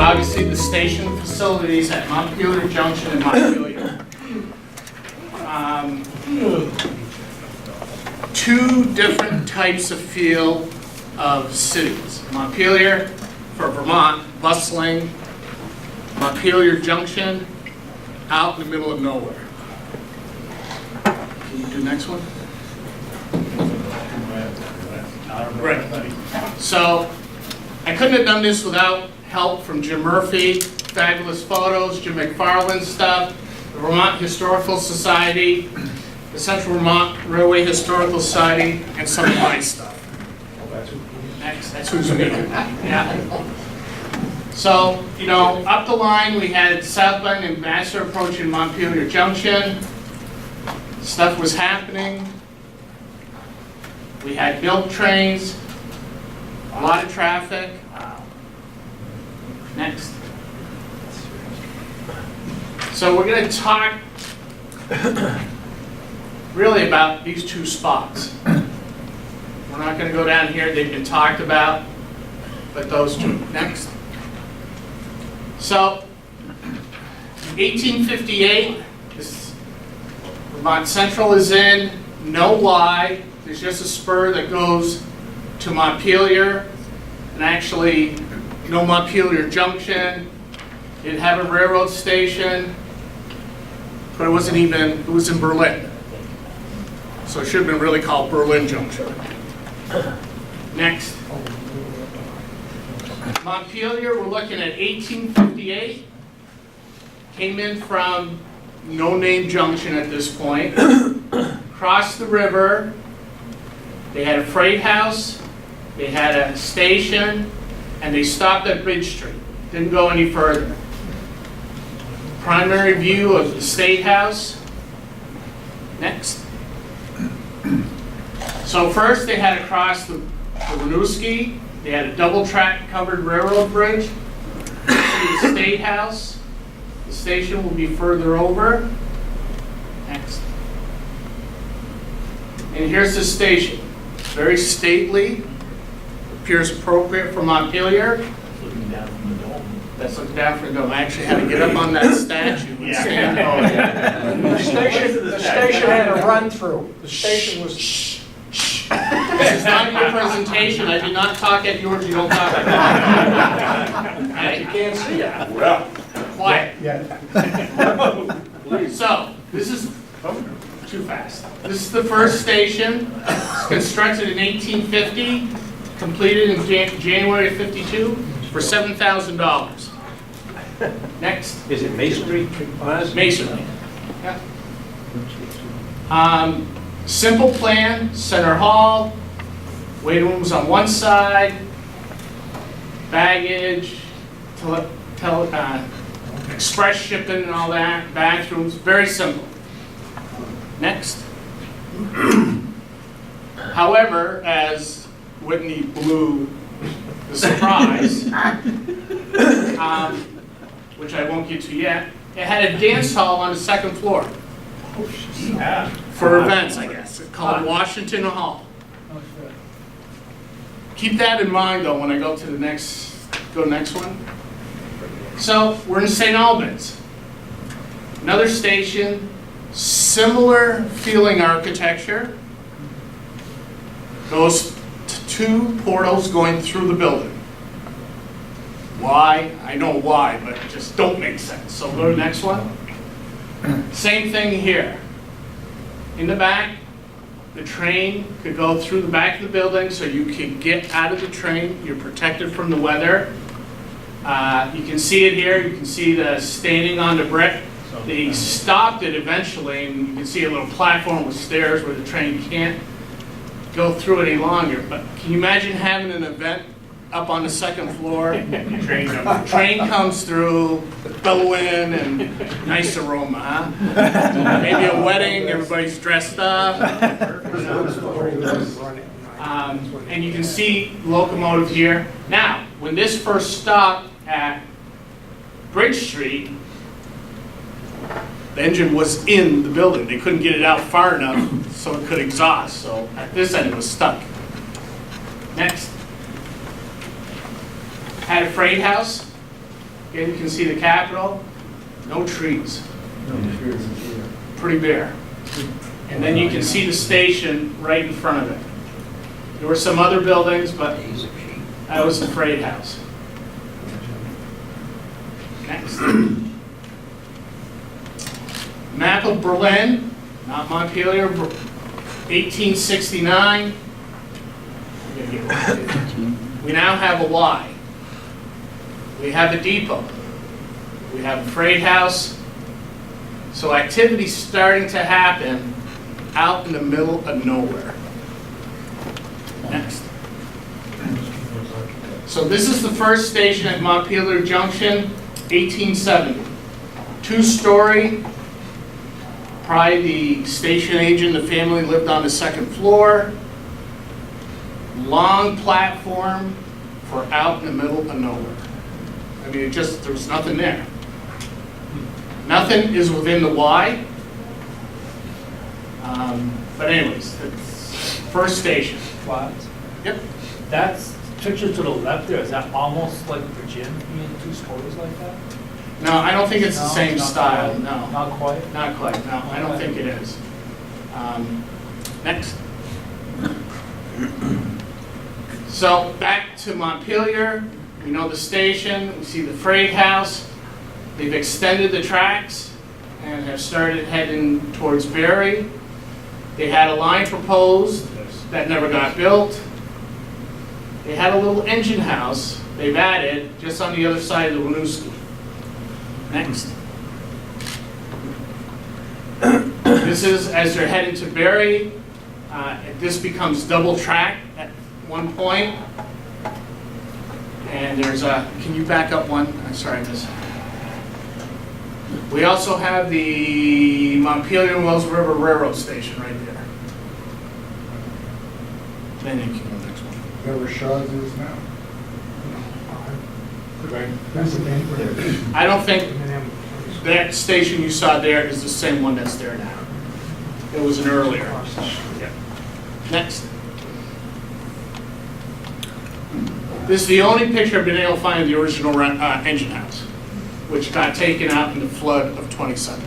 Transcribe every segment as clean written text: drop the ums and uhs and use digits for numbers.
obviously the station facilities at Montpelier Junction and Montpelier. Two different types of feel of cities. Montpelier, for Vermont, bustling. Montpelier Junction, out in the middle of nowhere. Can you do the next one? Right. So, I couldn't have done this without help from Jim Murphy, fabulous photos, Jim McFarland stuff, the Vermont Historical Society, the Central Vermont Railway Historical Society, and some of my stuff. Next, that's who's me. Yeah. So, you know, up the line we had southbound and Vassar approaching Montpelier Junction. Stuff was happening. We had milk trains, a lot of traffic. Next. So we're going to talk really about these two spots. We're not going to go down here, they've been talked about, but those two. Next. So, 1858, Vermont Central is in, no Y, there's just a spur that goes to Montpelier, and actually no Montpelier Junction. It have a railroad station, but it wasn't even, it was in Berlin. So it should have been really called Berlin Junction. Next. Montpelier, we're looking at 1858. Came in from No Name Junction at this point. Crossed the river. They had a freight house. They had a station. And they stopped at Bridge Street. Didn't go any further. Primary view of the State House. Next. So first they had to cross the Winooski. They had a double-track covered railroad bridge to the State House. The station will be further over. Next. And here's the station. Very stately. Appears appropriate for Montpelier. Looking down from the dome. That's looking down from the dome. I actually had to get up on that statue and stand. The station had a run-through. The station was... This is not your presentation. I did not talk at yours. You don't talk at mine. You can't see it. Well. Quiet. Yeah. So, this is too fast. This is the first station. It's constructed in 1850, completed in January of 52 for $7,000. Next. Is it masonry? Masonry. Yeah. Simple plan, center hall, waiting rooms on one side, baggage, express shipping and all that, bathrooms, very simple. Next. However, as Whitney blew the surprise, which I won't get to yet, it had a dance hall on the second floor. Yeah. For events, I guess. It's called Washington Hall. Keep that in mind, though, when I go to the next one. So, we're in St. Albans. Another station, similar feeling architecture. Goes to two portals going through the building. Why? I know why, but it just don't make sense. So, go to the next one. Same thing here. In the back, the train could go through the back of the building so you can get out of the train. You're protected from the weather. You can see it here. You can see the staining on the brick. They stopped it eventually, and you can see a little platform with stairs where the train can't go through any longer. But can you imagine having an event up on the second floor? Train comes through, billowing, and nice aroma, huh? Maybe a wedding, everybody's dressed up. And you can see locomotive here. Now, when this first stopped at Bridge Street, the engine was in the building. They couldn't get it out far enough so it could exhaust. So at this end, it was stuck. Next. Had a freight house. Again, you can see the Capitol, no trees, pretty bare. And then you can see the station right in front of it. There were some other buildings, but that was the freight house. Next. Map of Berlin, not Montpelier, 1869. We now have a Y. We have a depot. We have a freight house. So activity's starting to happen out in the middle of nowhere. Next. So this is the first station at Montpelier Junction, 1870. Two-story. Probably the station agent, the family lived on the second floor. Long platform for out in the middle of nowhere. I mean, there was nothing there. Nothing is within the Y. But anyways, it's first station. What? Yep. That's picture to the left there, is that almost like the gym being 2 stories like that? No, I don't think it's the No, same not style, quite. no. Not quite? Not quite, no, I don't think it is. Next. So back to Montpelier, we know the station, we see the freight house. They've extended the tracks and have started heading towards Barry. They had a line proposed that never got built. They had a little engine house they've added just on the other side of the Winooski. Next. This is as they're heading to Barry. This becomes double track at one point. And there's a, can you back up one? I'm sorry, miss. We also have the Montpelier Wells River Railroad Station right there. Then you can go next one. Is that where Shaw's is now? Right. I don't think that station you saw there is the same one that's there now. It was an earlier. Yep. Next. This is the only picture I've been able to find of the original engine house, which got taken out in the flood of 27.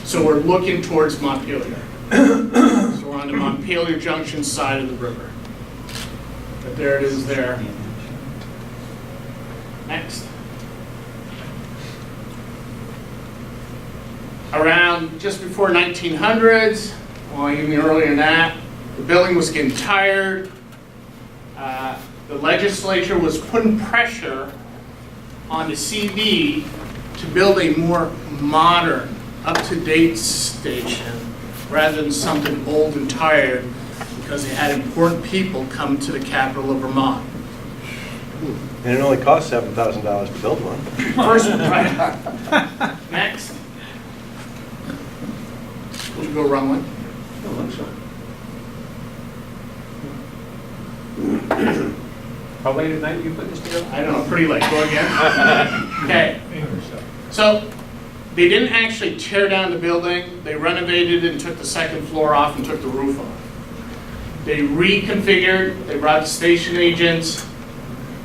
So we're looking towards Montpelier. So we're on the Montpelier Junction side of the river. But there it is there. Next. Around just before 1900s, well, even earlier than that, the building was getting tired. The legislature was putting pressure on the CV to build a more modern, up-to-date station rather than something old and tired, because they had important people come to the capital of Vermont. And it only costs $7,000 to build one. First one, right. Next. Would you go wrong one? How late at night you put this together? I don't know, pretty late. Go again. Okay. So they didn't actually tear down the building. They renovated it and took the second floor off and took the roof off. They reconfigured. They brought the station agent's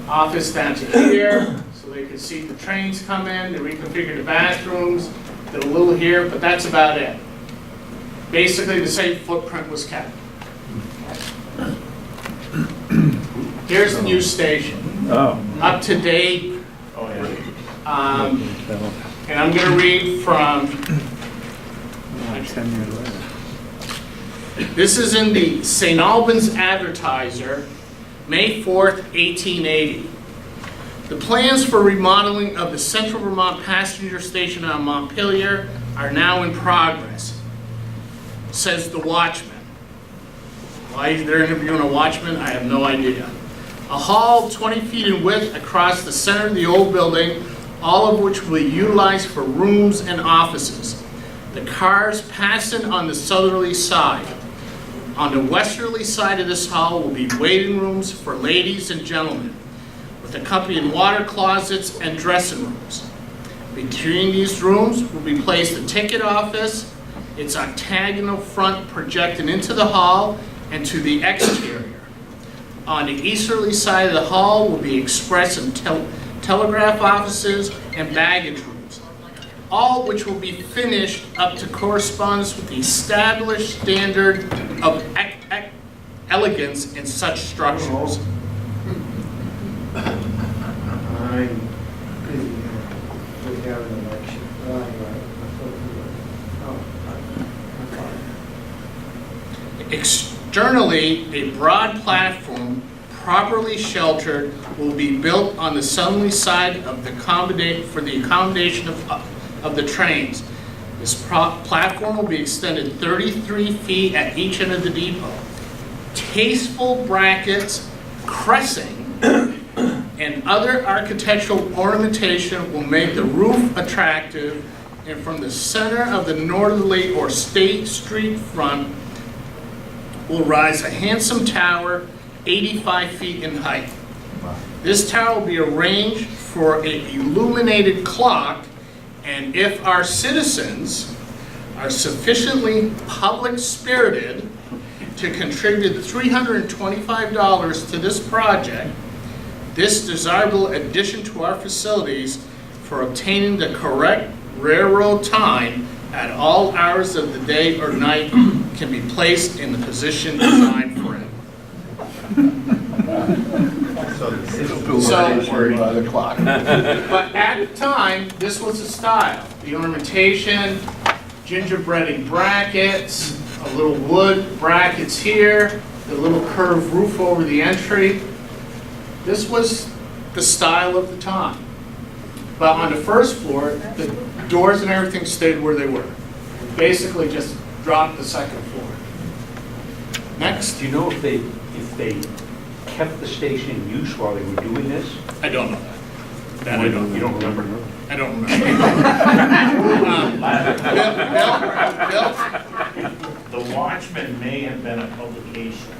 office down to here so they could see the trains come in. They reconfigured the bathrooms, did a little here, but that's about it. Basically, the same footprint was kept. Here's the new station. Oh. Up to date. Oh, yeah. And I'm going to read from, 10 years later. this is in the St. Albans Advertiser, May 4th, 1880. The plans for remodeling of the Central Vermont Passenger Station on Montpelier are now in progress, says the Watchman. Why they're interviewing a watchman, I have no idea. A hall 20 feet in width across the center of the old building, all of which will be utilized for rooms and offices. The cars passing on the southerly side. On the westerly side of this hall will be waiting rooms for ladies and gentlemen, with accompanying water closets and dressing rooms. Between these rooms will be placed the ticket office, its octagonal front projecting into the hall and to the exterior. On the easterly side of the hall will be express and telegraph offices, and baggage rooms, all which will be finished up to correspondence with the established standard of elegance in such structures. I'm busy. We have an election. Externally, a broad platform properly sheltered will be built on the southerly side of the for the accommodation of the trains. This platform will be extended 33 feet at each end of the depot. Tasteful brackets, cressing, and other architectural ornamentation will make the roof attractive, and from the center of the northerly or State Street front will rise a handsome tower 85 feet in height. This tower will be arranged for an illuminated clock, and if our citizens are sufficiently public-spirited to contribute $325 to this project, this desirable addition to our facilities for obtaining the correct railroad time at all hours of the day or night can be placed in the position designed for it. But at the time, this was the style. The ornamentation, gingerbreading brackets, a little wood brackets here, the little curved roof over the entry. This was the style of the time. But on the first floor, the doors and everything stayed where they were. Basically just dropped the second floor. Next. Do you know if they kept the station in use while they were doing this? I don't know that. That I don't. You don't remember? I don't remember. Bill? The Watchman may have been a publication.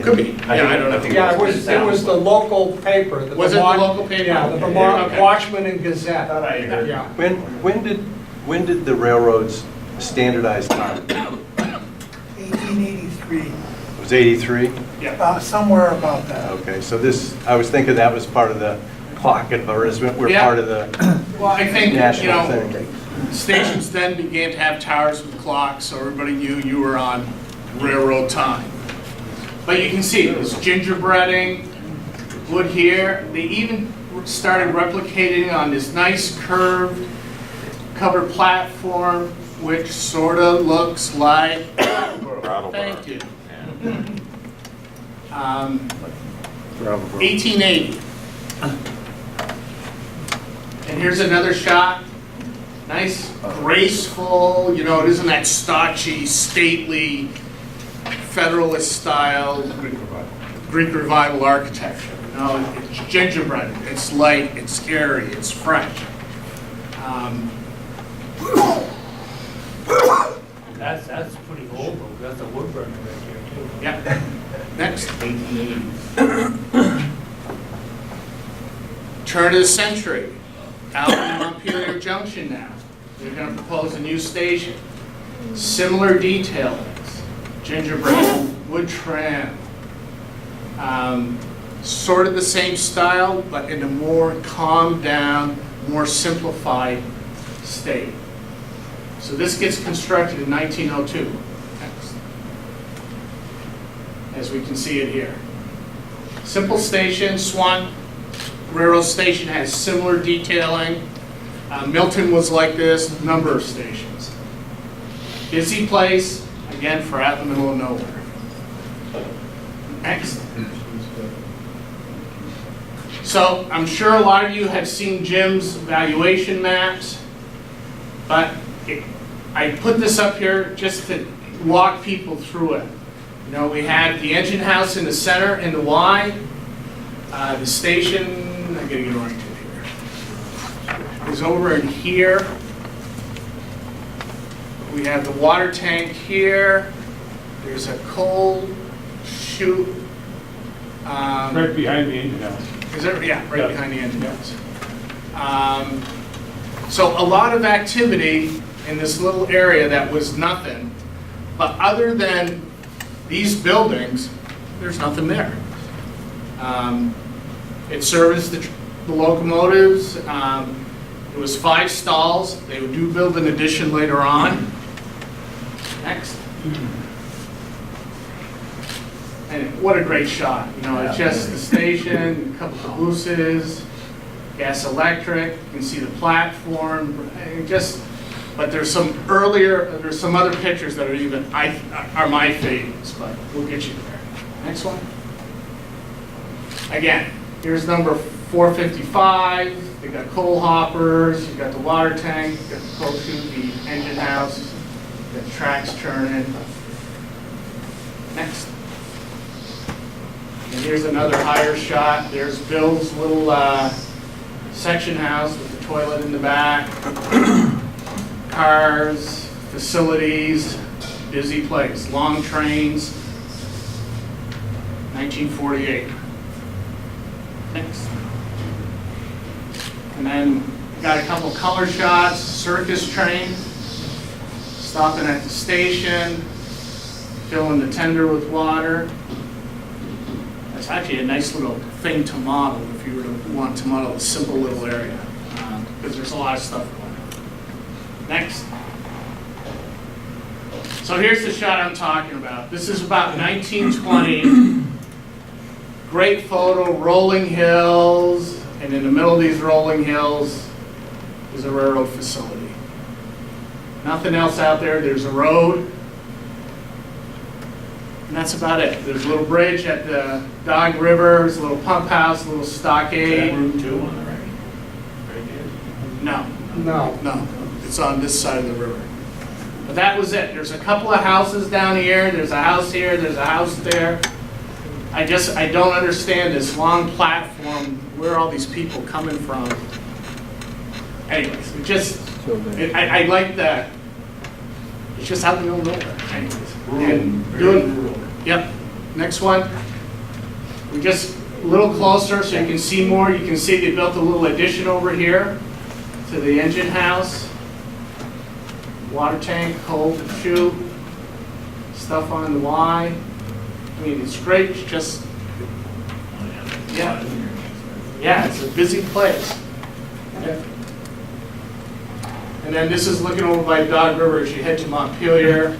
Could be. Yeah, I don't know. Yeah, it was the local paper. Was it the local paper? Yeah, the Vermont Okay. Watchman and I Gazette. thought I heard. Yeah. When did the railroads standardize time? 1883, It was 83? somewhere about that. Okay, so this, I was thinking that was part of the clock advertisement, we're Yeah. part of the Well, I think, national thing. stations then began to have towers with clocks, so everybody knew you were on railroad time. But you can see, it was gingerbreading, wood here. They even started replicating on this nice curved covered platform, which sort of looks like, thank you. 1880. And here's another shot. Nice, graceful, it isn't that stodgy, stately, Federalist style Greek Revival architecture. No, it's gingerbread, it's light, it's airy, it's fresh. That's pretty old though, that's a wood burner right here too. Yep. Next. 1880s. Turn of the century. Out in Montpelier Junction now. They're going to propose a new station. Similar detailings. Gingerbread, wood trim. Sort of the same style, but in a more calmed down, more simplified state. So this gets constructed in 1902. Next. As we can see it here. Simple station, Swan Railroad Station has similar detailing. Milton was like this, number of stations. Busy place, again, for out in the middle of nowhere. Next. So I'm sure a lot of you have seen Jim's valuation maps, but I put this up here just to walk people through it. We had the engine house in the center in the Y, the station, I gotta get oriented here, is over in here. We have the water tank here. There's a coal chute. Right behind the engine house. Is that, yeah, right behind the engine house. So a lot of activity in this little area that was nothing, but other than these buildings, there's nothing there. It serviced the locomotives. It was 5 stalls. They do build an addition later on. Next. And what a great shot. You know, it's just the station, a couple of cabooses, gas electric, you can see the platform, but there's some other pictures that are my favorites, but we'll get you there. Next one. Again, here's number 455. They got coal hoppers, you got the water tank, you got the coal chute, the engine house, you got tracks turning. Next. And here's another higher shot. There's Bill's little section house with the toilet in the back. Cars, facilities, busy place, long trains. 1948. Next. And then got a couple color shots, circus train, stopping at the station, filling the tender with water. That's actually a nice little thing to model if you were to want to model a simple little area, because there's a lot of stuff going on. Next. So here's the shot I'm talking about. This is about 1920. Great photo, rolling hills, and in the middle of these rolling hills is a railroad facility. Nothing else out there. There's a road. And that's about it. There's a little bridge at the Dog River, there's a little pump house, a little stockade. Route 2 on the right? Right there? No, No. no, it's on this side of the river. But that was it. There's a couple of houses down here, there's a house here, there's a house there. I don't understand this long platform, where are all these people coming from? Anyways, I like that. It's just out in the middle of nowhere. Anyways. And yep. Next one. We just a little closer so you can see more. You can see they built a little addition over here to the engine house. Water tank, coal chute, stuff on the Y. I mean, it's great. It's just, yeah, it's a busy place. Yeah. And then this is looking over by Dog River as you head to Montpelier.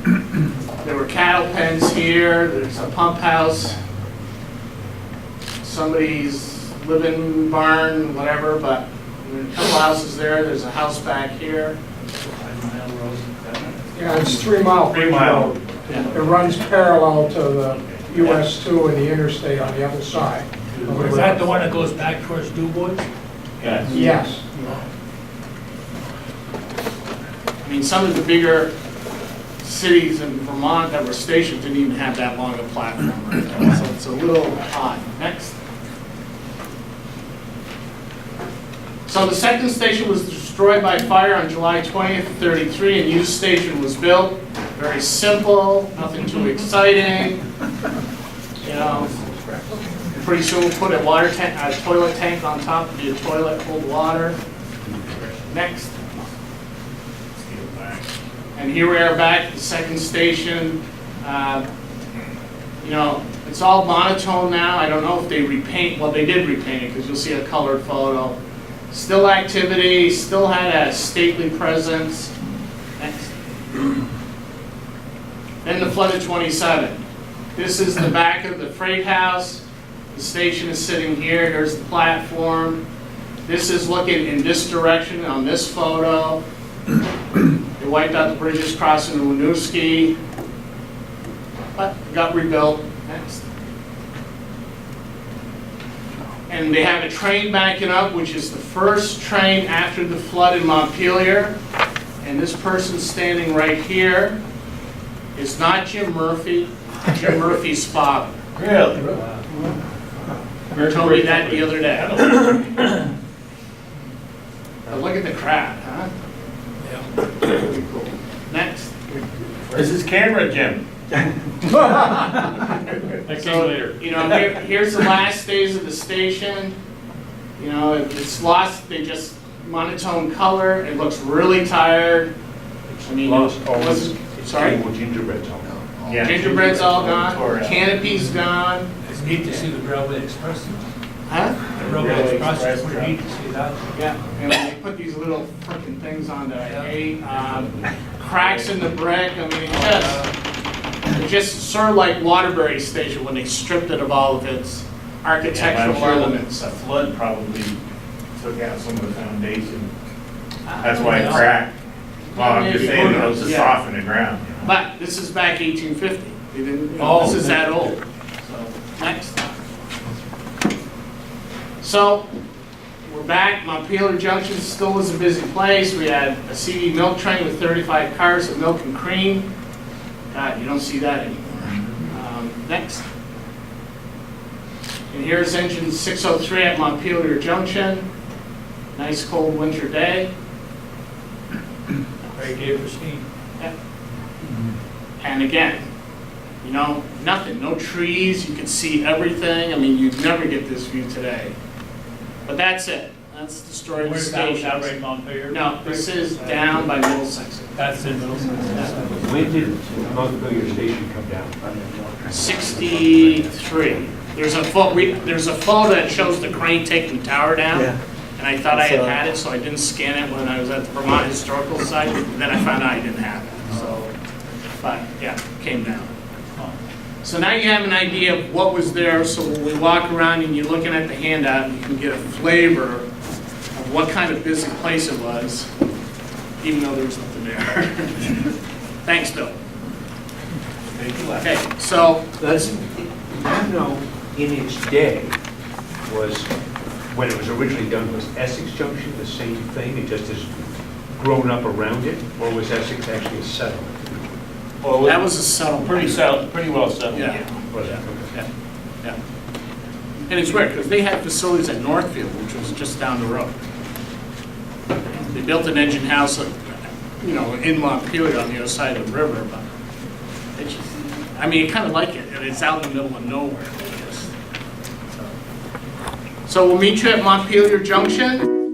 There were cattle pens here. There's a pump house. Somebody's living barn, whatever, but there's a couple houses there. There's a house back here. 5 Mile Road. Yeah, it's 3 Mile. 3 Mile. It runs parallel to the US 2 and the interstate on the other side. Is that the one that goes back towards Du Bois? Yes. Yes. I mean, some of the bigger cities in Vermont that were stationed didn't even have that long a platform right there, so it's a little odd. Next. So the second station was destroyed by fire on July 20th, 33, and a new station was built. Very simple, nothing too exciting. You know, pretty soon we'll put a toilet tank on top to be a toilet, hold water. Next. And here we are back at the second station. You know, it's all monotone now. I don't know if they repaint. Well, they did repaint it because you'll see a colored photo. Still activity, still had a stately presence. Next. Then the flooded 27. This is the back of the freight house. The station is sitting here. Here's the platform. This is looking in this direction on this photo. They wiped out the bridges crossing the Winooski, but got rebuilt. Next. And they have a train backing up, which is the first train after the flood in Montpelier. And this person standing right here is not Jim Murphy, Jim Murphy's father. Really? He told me that the other day. But look at the crowd, huh? Pretty cool. Next. Where's his camera, Jim? That came later. You know, here's the last days of the station. You know, it's lost, they just monotone color. It looks really tired. I mean, Lost all sorry? Gingerbread's all gone. Yeah. Gingerbread's all gone, Tore out. canopy's gone. It's neat to see the Railway Express. Huh? Railroad crossing, pretty neat to see that. Yeah, and when they put these little frickin' things on there, I hate, cracks in the brick, I mean, it just sort of like Waterbury Station when they stripped it of all of its architectural elements. A flood probably took out some of the foundation. That's why it cracked. Well, I'm just saying, it was to Yeah. soften the ground. You know? But this is back 1850. They didn't, you know, Oh. this is that old. So, next. So, we're back. Montpelier Junction still is a busy place. We had a CD milk train with 35 cars of milk and cream. God, you don't see that anymore. Next. And here's engine 603 at Montpelier Junction. Nice cold winter day. Great day for steam. And again, you know, nothing, no trees, you can see everything. I mean, you'd never get this view today. But that's it. That's the story of the Where's that, station. right Montpelier? No, this is down by Middlesex. That's in Middlesex. When did Montpelier Station come down? 63. There's a photo that shows the crane taking the tower down. Yeah. And I thought I had it, so I didn't scan it when I was at the Vermont Historical Society. Then I found out I didn't have it. So, but yeah, it came down. So now you have an idea of what was there, so when we walk around and you're looking at the handout, you can get a flavor of what kind of busy place it was, even though there was nothing there. Thanks, Bill. Okay, so, That's, you know, in its day, was, when it was originally done, was Essex Junction the same thing? It just has grown up around it? Or was Essex actually a settlement? Well, that was a settlement. pretty well settled. Yeah. Was it? Yeah, yeah. And it's weird, because they had facilities at Northfield, which was just down the road. They built an engine house, you know, in Montpelier on the other side of the river, but it just, I mean, you kind of like it, and it's out in the middle of nowhere. So we'll meet you at Montpelier Junction.